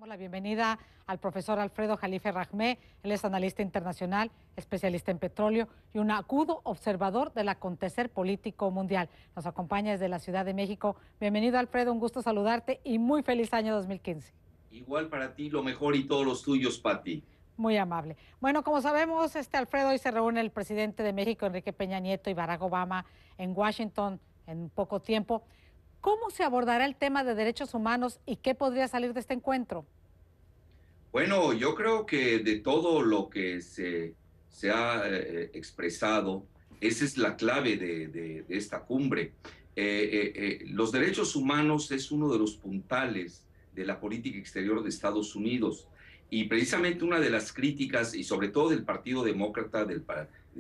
Damos la bienvenida al profesor Alfredo Jalife Rajmé. Él es analista internacional, especialista en petróleo y un agudo observador del acontecer político mundial. Nos acompaña desde la Ciudad de México. Bienvenido, Alfredo, un gusto saludarte y muy feliz año 2015. Igual para ti, lo mejor y todos los tuyos, Pati. Muy amable. Bueno, como sabemos, Alfredo, hoy se reúne el presidente de México, Enrique Peña Nieto, y Barack Obama en Washington en poco tiempo. ¿Cómo se abordará el tema de derechos humanos y qué podría salir de este encuentro? Bueno, yo creo que de todo lo que se ha expresado, esa es la clave de esta cumbre. Los derechos humanos es uno de los puntales de la política exterior de Estados Unidos. Y precisamente una de las críticas, y sobre todo del Partido Demócrata del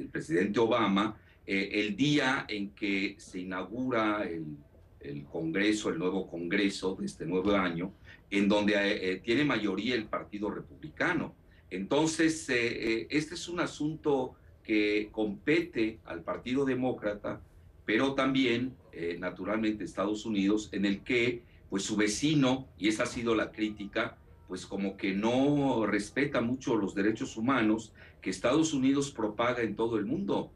presidente Obama, el día en que se inaugura el Congreso, el nuevo Congreso de este nuevo año, en donde tiene mayoría el Partido Republicano. Entonces, este es un asunto que compete al Partido Demócrata, pero también, naturalmente, Estados Unidos, en el que, pues, su vecino, y esa ha sido la crítica, pues como que no respeta mucho los derechos humanos que Estados Unidos propaga en todo el mundo,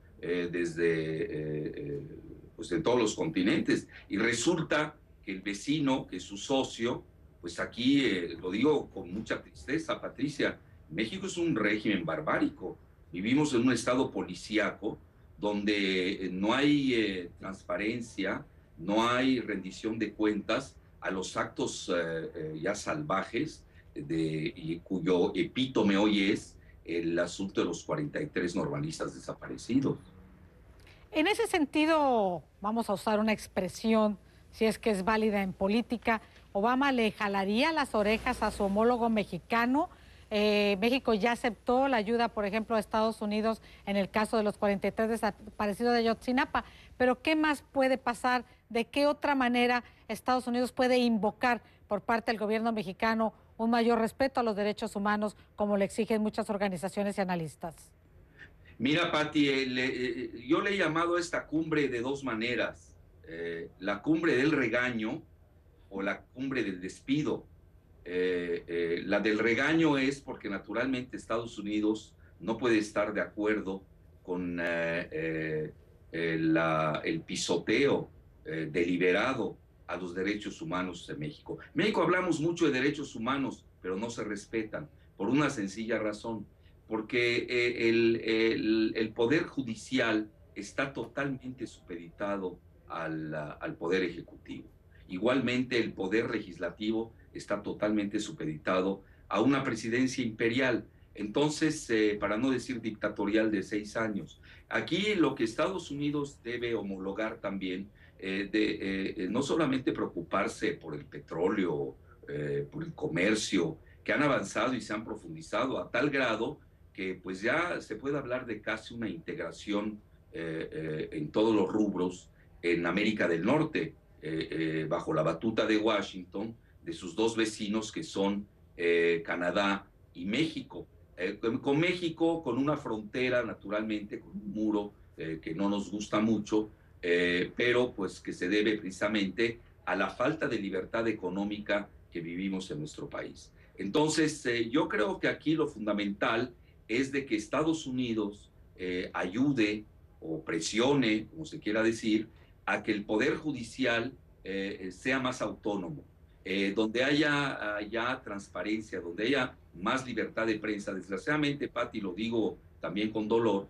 pues en todos los continentes. Y resulta que el vecino, que es su socio, pues aquí lo digo con mucha tristeza, Patricia, México es un régimen barbárico. Vivimos en un estado policíaco donde no hay transparencia, no hay rendición de cuentas a los actos ya salvajes y cuyo epítome hoy es el asunto de los 43 normalistas desaparecidos. En ese sentido, vamos a usar una expresión, si es que es válida en política, Obama le jalaría las orejas a su homólogo mexicano. México ya aceptó la ayuda, por ejemplo, a Estados Unidos en el caso de los 43 desaparecidos de Ayotzinapa. Pero ¿qué más puede pasar? ¿De qué otra manera Estados Unidos puede invocar por parte del gobierno mexicano un mayor respeto a los derechos humanos, como le exigen muchas organizaciones y analistas? Mira, Pati, yo le he llamado a esta cumbre de dos maneras. La cumbre del regaño o la cumbre del despido. La del regaño es porque naturalmente Estados Unidos no puede estar de acuerdo con el pisoteo deliberado a los derechos humanos en México. En México hablamos mucho de derechos humanos, pero no se respetan por una sencilla razón, porque el Poder Judicial está totalmente supeditado al Poder Ejecutivo. Igualmente, el Poder Legislativo está totalmente supeditado a una presidencia imperial, entonces, para no decir dictatorial de 6 años. Aquí lo que Estados Unidos debe homologar también, no solamente preocuparse por el petróleo, por el comercio, que han avanzado y se han profundizado a tal grado que pues ya se puede hablar de casi una integración en todos los rubros en América del Norte, bajo la batuta de Washington, de sus dos vecinos que son Canadá y México. Con México, con una frontera, naturalmente, con un muro que no nos gusta mucho, pero pues que se debe precisamente a la falta de libertad económica que vivimos en nuestro país. Entonces, yo creo que aquí lo fundamental es de que Estados Unidos ayude o presione, como se quiera decir, a que el Poder Judicial sea más autónomo, donde haya ya transparencia, donde haya más libertad de prensa. Desgraciadamente, Pati, lo digo también con dolor,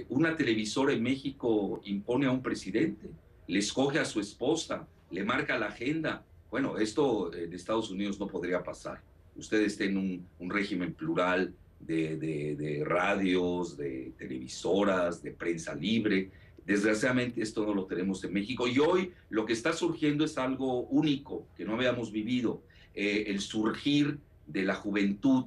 una televisora en México impone a un presidente, le escoge a su esposa, le marca la agenda. Bueno, esto en Estados Unidos no podría pasar. Ustedes tienen un régimen plural de radios, de televisoras, de prensa libre. Desgraciadamente esto no lo tenemos en México y hoy lo que está surgiendo es algo único que no habíamos vivido, el surgir de la juventud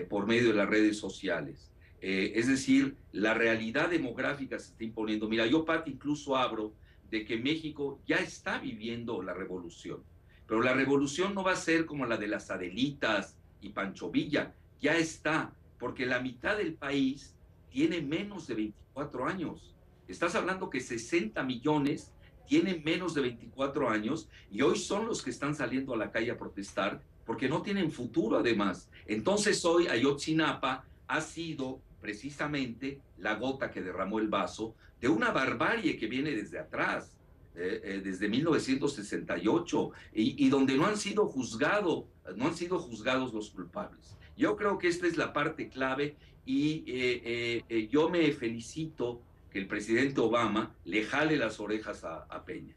por medio de las redes sociales. Es decir, la realidad demográfica se está imponiendo. Mira, yo, Pati, incluso abro de que México ya está viviendo la revolución, pero la revolución no va a ser como la de las Adelitas y Pancho Villa, ya está, porque la mitad del país tiene menos de 24 años. Estás hablando que 60 millones tienen menos de 24 años y hoy son los que están saliendo a la calle a protestar porque no tienen futuro además. Entonces hoy Ayotzinapa ha sido precisamente la gota que derramó el vaso de una barbarie que viene desde atrás, desde 1968, y donde no han sido juzgados los culpables. Yo creo que esta es la parte clave y yo me felicito que el presidente Obama le jale las orejas a Peña.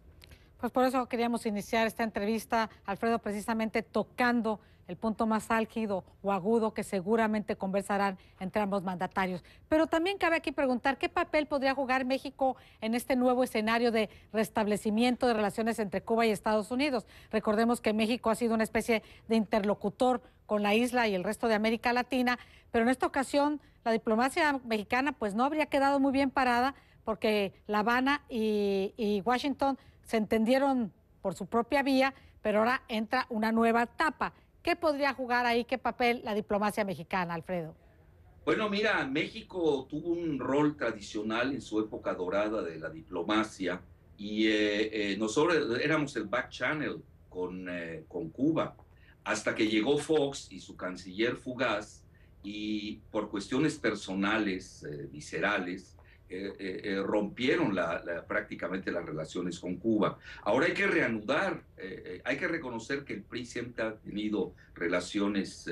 Pues por eso queríamos iniciar esta entrevista, Alfredo, precisamente tocando el punto más álgido o agudo que seguramente conversarán entre ambos mandatarios. Pero también cabe aquí preguntar qué papel podría jugar México en este nuevo escenario de restablecimiento de relaciones entre Cuba y Estados Unidos. Recordemos que México ha sido una especie de interlocutor con la isla y el resto de América Latina, pero en esta ocasión la diplomacia mexicana pues no habría quedado muy bien parada porque La Habana y Washington se entendieron por su propia vía, pero ahora entra una nueva etapa. ¿Qué podría jugar ahí, qué papel la diplomacia mexicana, Alfredo? Bueno, mira, México tuvo un rol tradicional en su época dorada de la diplomacia y nosotros éramos el back channel con Cuba, hasta que llegó Fox y su canciller fugaz y por cuestiones personales, viscerales, rompieron prácticamente las relaciones con Cuba. Ahora hay que reanudar, hay que reconocer que el PRI siempre ha tenido relaciones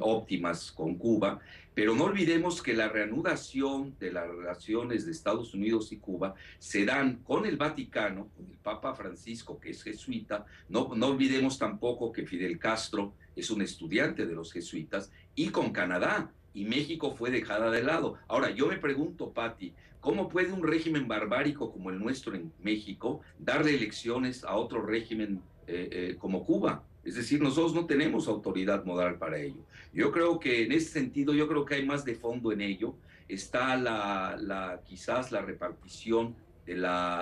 óptimas con Cuba, pero no olvidemos que la reanudación de las relaciones de Estados Unidos y Cuba se dan con el Vaticano, con el Papa Francisco, que es jesuita. No olvidemos tampoco que Fidel Castro es un estudiante de los jesuitas, y con Canadá, y México fue dejada de lado. Ahora, yo me pregunto, Patti, ¿cómo puede un régimen barbárico como el nuestro en México darle elecciones a otro régimen como Cuba? Es decir, nosotros no tenemos autoridad moral para ello. Yo creo que en ese sentido, yo creo que hay más de fondo en ello. Está quizás la repartición de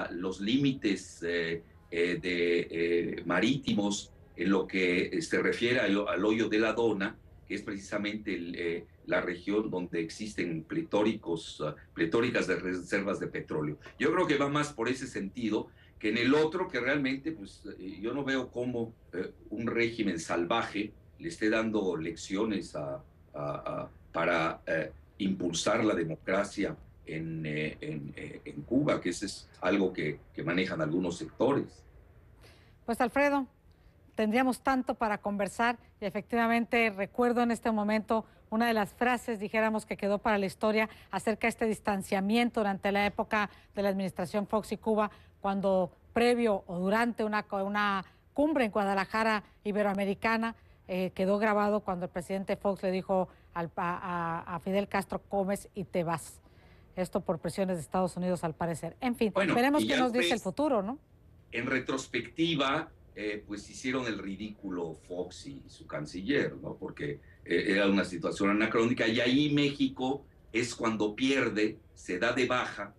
los límites marítimos en lo que se refiere al hoyo de la Dona, que es precisamente la región donde existen pletóricas de reservas de petróleo. Yo creo que va más por ese sentido que en el otro, que realmente pues yo no veo cómo un régimen salvaje le esté dando lecciones para impulsar la democracia en Cuba, que eso es algo que manejan algunos sectores. Pues Alfredo, tendríamos tanto para conversar y efectivamente recuerdo en este momento una de las frases, dijéramos, que quedó para la historia acerca de este distanciamiento durante la época de la administración Fox y Cuba, cuando previo o durante una cumbre en Guadalajara iberoamericana, quedó grabado cuando el presidente Fox le dijo a Fidel Castro: comes y te vas. Esto por presiones de Estados Unidos, al parecer. En fin, Bueno, veremos y qué ya nos lo dice el ves, futuro, ¿no? en retrospectiva, pues hicieron el ridículo Fox y su canciller, ¿no? Porque era una situación anacrónica, y ahí México es cuando pierde, se da de baja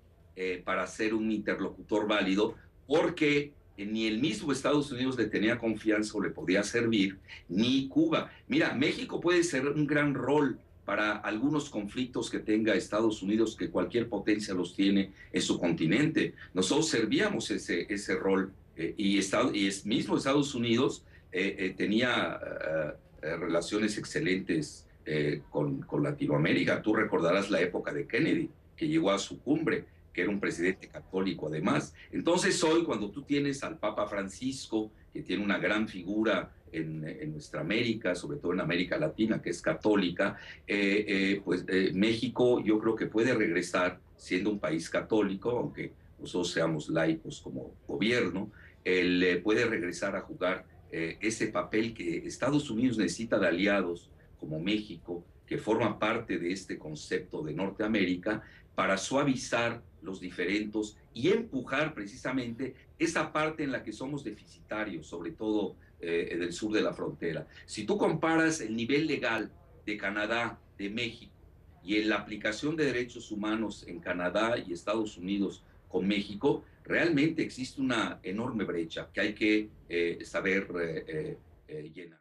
para ser un interlocutor válido, porque ni el mismo Estados Unidos le tenía confianza o le podía servir, ni Cuba. Mira, México puede ser un gran rol para algunos conflictos que tenga Estados Unidos, que cualquier potencia los tiene en su continente. Nosotros servíamos ese rol y es mismo Estados Unidos tenía relaciones excelentes con Latinoamérica. Tú recordarás la época de Kennedy, que llegó a su cumbre, que era un presidente católico además. Entonces hoy, cuando tú tienes al Papa Francisco, que tiene una gran figura en nuestra América, sobre todo en América Latina, que es católica, pues México yo creo que puede regresar siendo un país católico, aunque nosotros seamos laicos como gobierno. Él puede regresar a jugar ese papel que Estados Unidos necesita de aliados como México, que forma parte de este concepto de Norteamérica, para suavizar los diferendos y empujar precisamente esa parte en la que somos deficitarios, sobre todo del sur de la frontera. Si tú comparas el nivel legal de Canadá, de México, y en la aplicación de derechos humanos en Canadá y Estados Unidos con México, realmente existe una enorme brecha que hay que saber llenar.